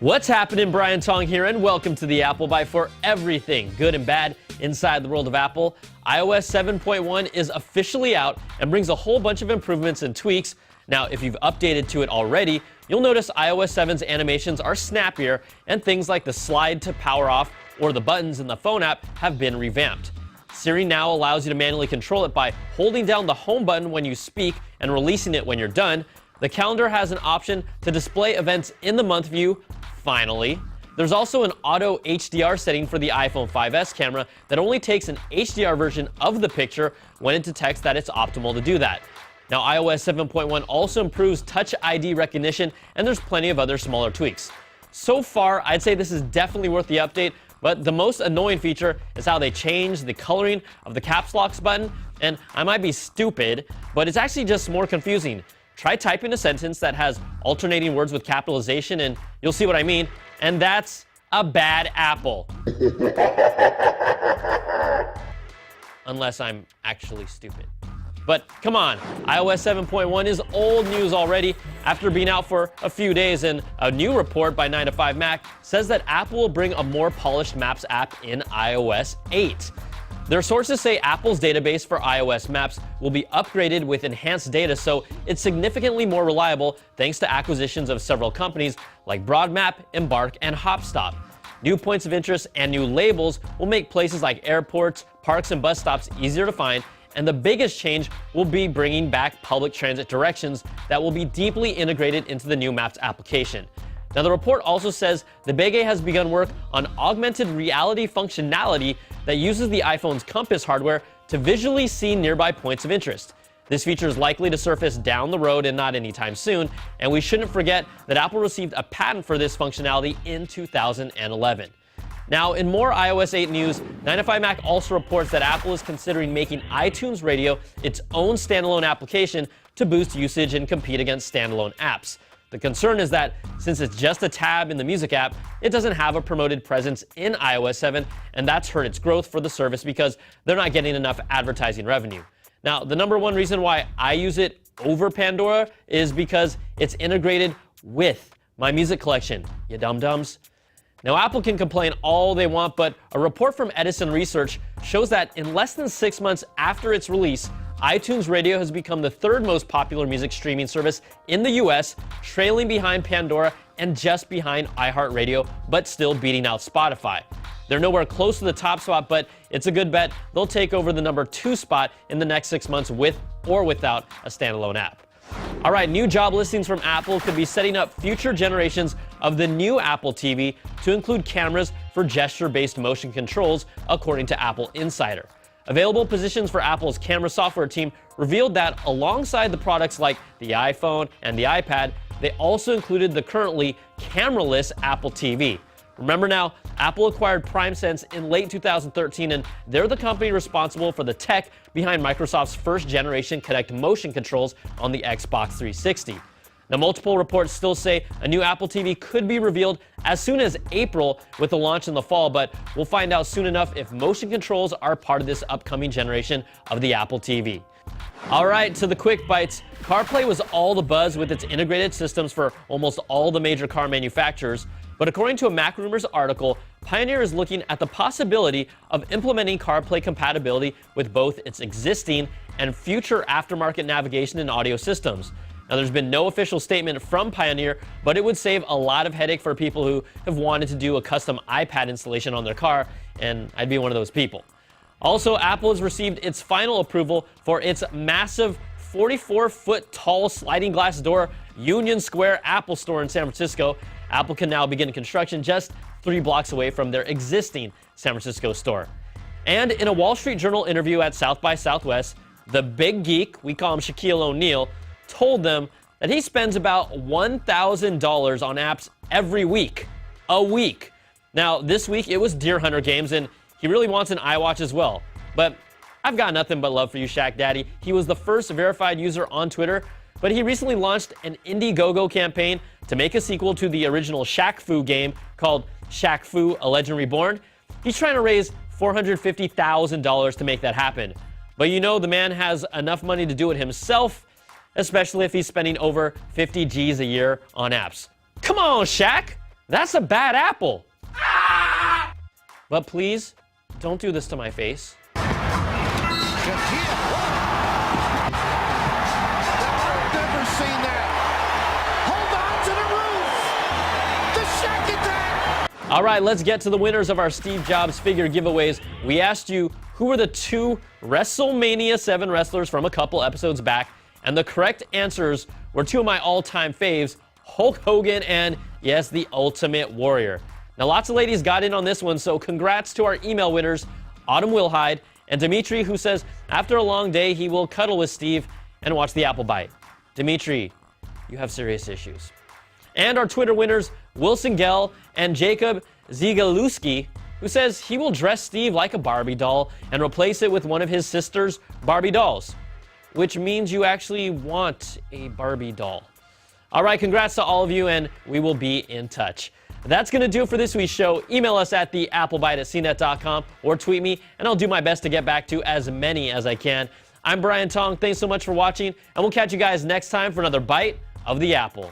What's happening? Brian Tong here, and welcome to the Apple Bite for everything good and bad inside the world of Apple. iOS 7.1 is officially out and brings a whole bunch of improvements and tweaks. Now, if you've updated to it already, you'll notice iOS 7's animations are snappier, and things like the slide to power off or the buttons in the phone app have been revamped. Siri now allows you to manually control it by holding down the home button when you speak and releasing it when you're done. The calendar has an option to display events in the month view. Finally, there's also an auto HDR setting for the iPhone 5S camera that only takes an HDR version of the picture when it detects that it's optimal to do that. Now, iOS 7.1 also improves Touch ID recognition, and there's plenty of other smaller tweaks. So far, I'd say this is definitely worth the update, but the most annoying feature is how they changed the coloring of the caps locks button, and I might be stupid, but it's actually just more confusing. Try typing a sentence that has alternating words with capitalization and you'll see what I mean. And that's a bad apple. Unless I'm actually stupid. But come on, iOS 7.1 is old news already after being out for a few days, and a new report by 9to5Mac says that Apple will bring a more polished Maps app in iOS 8. Their sources say Apple's database for iOS Maps will be upgraded with enhanced data, so it's significantly more reliable thanks to acquisitions of several companies like Broadmap, Embark, and Hopstop. New points of interest and new labels will make places like airports, parks, and bus stops easier to find, and the biggest change will be bringing back public transit directions that will be deeply integrated into the new Maps application. Now, the report also says the Big A has begun work on augmented reality functionality that uses the iPhone's Compass hardware to visually see nearby points of interest. This feature is likely to surface down the road and not anytime soon, and we shouldn't forget that Apple received a patent for this functionality in 2011. Now, in more iOS 8 news, 9to5Mac also reports that Apple is considering making iTunes Radio its own standalone application to boost usage and compete against standalone apps. The concern is that since it's just a tab in the music app, it doesn't have a promoted presence in iOS 7, and that's hurt its growth for the service because they're not getting enough advertising revenue. Now, the number one reason why I use it over Pandora is because it's integrated with my music collection, you dum-dums. Now, Apple can complain all they want, but a report from Edison Research shows that in less than 6 months after its release, iTunes Radio has become the third most popular music streaming service in the US, trailing behind Pandora and just behind iHeartRadio, but still beating out Spotify. They're nowhere close to the top spot, but it's a good bet they'll take over the number 2 spot in the next 6 months with or without a standalone app. All right, new job listings from Apple could be setting up future generations of the new Apple TV to include cameras for gesture-based motion controls, according to Apple Insider. Available positions for Apple's camera software team revealed that alongside the products like the iPhone and the iPad, they also included the currently cameraless Apple TV. Remember now, Apple acquired PrimeSense in late 2013, and they're the company responsible for the tech behind Microsoft's first-generation Kinect motion controls on the Xbox 360. Now, multiple reports still say a new Apple TV could be revealed as soon as April with the launch in the fall, but we'll find out soon enough if motion controls are part of this upcoming generation of the Apple TV. All right, to the quick bites. CarPlay was all the buzz with its integrated systems for almost all the major car manufacturers, but according to a MacRumors article, Pioneer is looking at the possibility of implementing CarPlay compatibility with both its existing and future aftermarket navigation and audio systems. Now, there's been no official statement from Pioneer, but it would save a lot of headache for people who have wanted to do a custom iPad installation on their car, and I'd be one of those people. Also, Apple has received its final approval for its massive 44-foot tall sliding glass door Union Square Apple Store in San Francisco. Apple can now begin construction just 3 blocks away from their existing San Francisco store. And in a Wall Street Journal interview at South by Southwest, the big geek, we call him Shaquille O'Neal, told them that he spends about $1,000 on apps every week. A week. Now, this week it was Deer Hunter games, and he really wants an iWatch as well. But I've got nothing but love for you, Shaq Daddy. He was the first verified user on Twitter, but he recently launched an Indiegogo campaign to make a sequel to the original Shaq Fu game called Shaq Fu: A Legend Reborn. He's trying to raise $450,000 to make that happen. But you know the man has enough money to do it himself, especially if he's spending over 50 G's a year on apps. Come on, Shaq! That's a bad apple! But please, don't do this to my face. All right, let's get to the winners of our Steve Jobs figure giveaways. We asked you who were the 2 WrestleMania 7 wrestlers from a couple episodes back, and the correct answers were 2 of my all-time faves, Hulk Hogan and, yes, the Ultimate Warrior. Now, lots of ladies got in on this one, so congrats to our email winners, Autumn Wilhide and Dimitri, who says after a long day, he will cuddle with Steve and watch the apple bite. Dimitri, you have serious issues. And our Twitter winners, Wilson Gell and Jacob Zigaluski, who says he will dress Steve like a Barbie doll and replace it with one of his sister's Barbie dolls, which means you actually want a Barbie doll. All right, congrats to all of you, and we will be in touch. That's going to do it for this week's show. Email us at theapplebite@cnet.com or tweet me, and I'll do my best to get back to as many as I can. I'm Brian Tong. Thanks so much for watching, and we'll catch you guys next time for another Bite of the Apple.